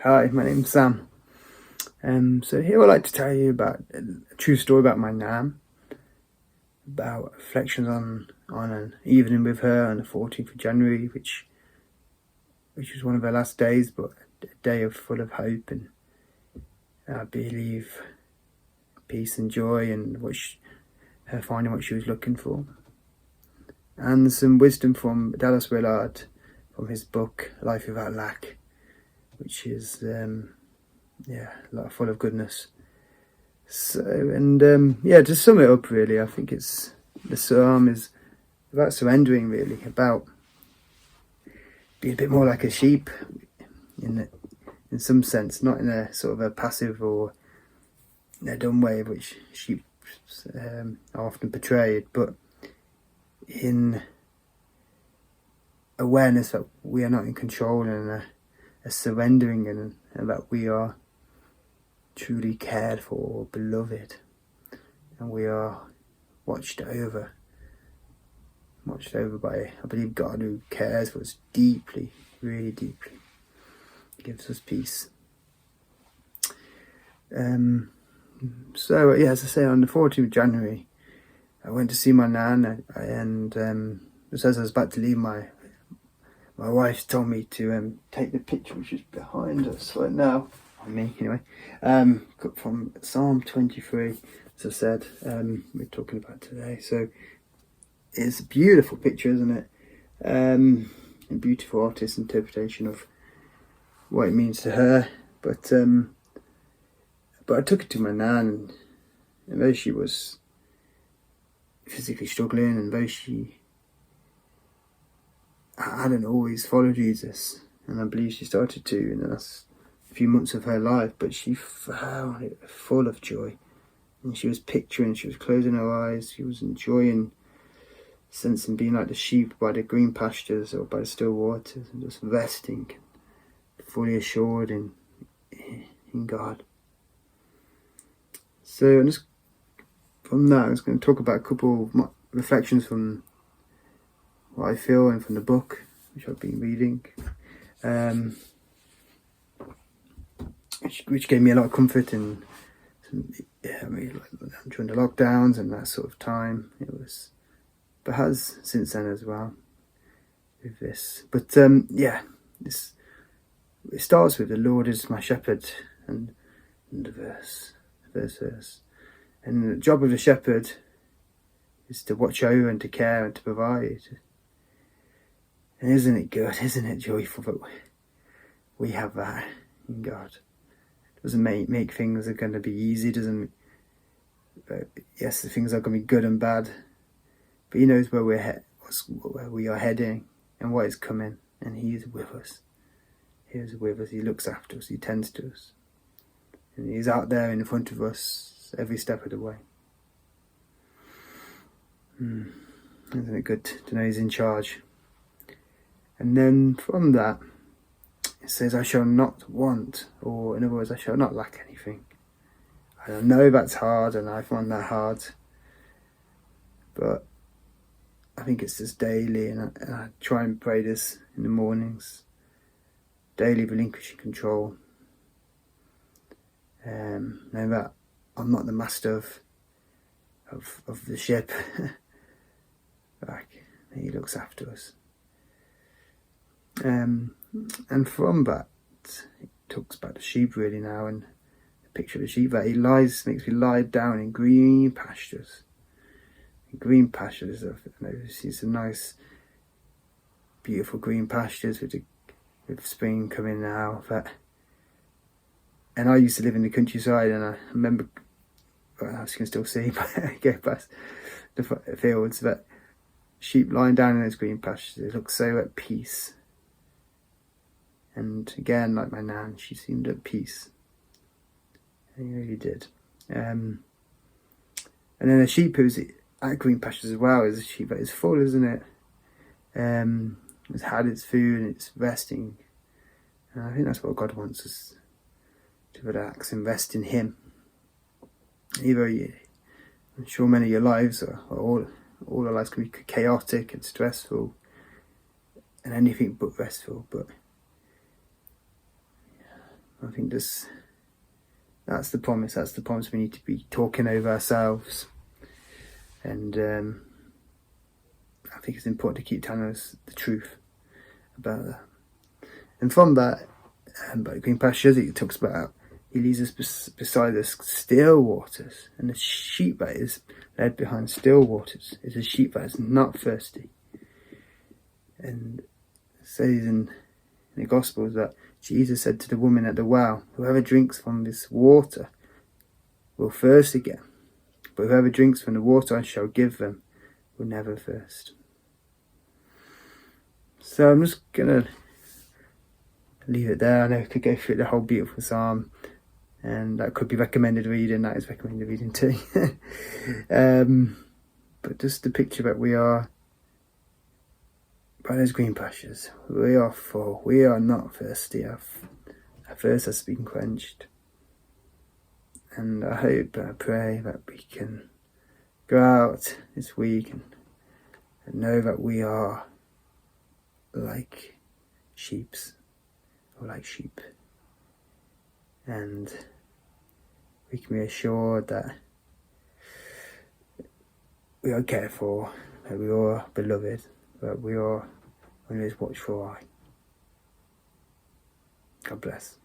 Hi, my name's Sam. So here I'd like to tell you about a true story about my nan, about reflections on an evening with her on the 14th of January, which was one of her last days, but a day full of hope and I believe peace and joy and her finding what she was looking for, and some wisdom from Dallas Willard from his book Life Without Lack, which is full of goodness. So, to sum it up, really, I think the psalm is about surrendering, really, about being a bit more like a sheep, in some sense, not in a sort of a passive or a dumb way, which sheep are often portrayed, but in awareness that we are not in control, and a surrendering, and that we are truly cared for, beloved, and we are watched over by, I believe, God, who cares for us deeply, really deeply, gives us peace. So as I say, on the 14th of January, I went to see my nan, and just as I was about to leave, my wife told me to take the picture which is behind us right now, on me anyway, from Psalm 23, as I said, we're talking about today. So it's a beautiful picture, isn't it? A beautiful artist's interpretation of what it means to her. But I took it to my nan, and though she was physically struggling, and though she hadn't always followed Jesus, and I believe she started to in the last few months of her life, but she found it full of joy, and she was picturing, she was closing her eyes, she was enjoying, sensing being like the sheep by the green pastures or by the still waters, and just resting, fully assured in God. So I'm just, from that, I was going to talk about a couple of reflections from what I feel and from the book which I've been reading, which gave me a lot of comfort in during the lockdowns and that sort of time. It was, but has since then as well with this. But this, it starts with the Lord is my shepherd, and the verse. And the job of the shepherd is to watch over and to care and to provide. And isn't it good? Isn't it joyful that we have that in God? Doesn't make things are going to be easy. But yes, the things are going to be good and bad. But He knows where where we are heading and what is coming, and He is with us. He is with us. He looks after us. He tends to us, and He's out there in front of us every step of the way. Isn't it good to know He's in charge? And then from that, it says, I shall not want, or in other words, I shall not lack anything. I know that's hard, and I find that hard, but I think it's just daily, and I try and pray this in the mornings, daily relinquishing control, know that I'm not the master of the ship, like He looks after us. And from that, it talks about the sheep really now, and the picture of the sheep that He makes me lie down in green pastures. Green pastures, I see some nice, beautiful green pastures with spring coming now. And I used to live in the countryside, and I remember, as you can still see, but I go past the fields, but sheep lying down in those green pastures, they look so at peace. And again, like my nan, she seemed at peace. He really did. And then a sheep who's at green pastures as well is a sheep that is full, isn't it? It's had its food and it's resting. And I think that's what God wants us to relax and rest in Him. I'm sure many of your lives are all our lives can be chaotic and stressful and anything but restful, but I think that's the promise. That's the promise we need to be talking over ourselves. And I think it's important to keep telling us the truth about that. And from that, by green pastures, it talks about he leads us beside the still waters, and the sheep that is led behind still waters is a sheep that is not thirsty. And it says in the Gospels that Jesus said to the woman at the well, whoever drinks from this water will thirst again, but whoever drinks from the water I shall give them will never thirst. So I'm just going to leave it there. I know I could go through the whole beautiful psalm, and that could be recommended reading. That is recommended reading too. But just the picture that we are by those green pastures. We are full. We are not thirsty. Our thirst has been quenched. And I hope, I pray that we can go out this week and know that we are like sheep, and we can be assured that we are cared for, that we are beloved, that we are under his watchful eye. God bless.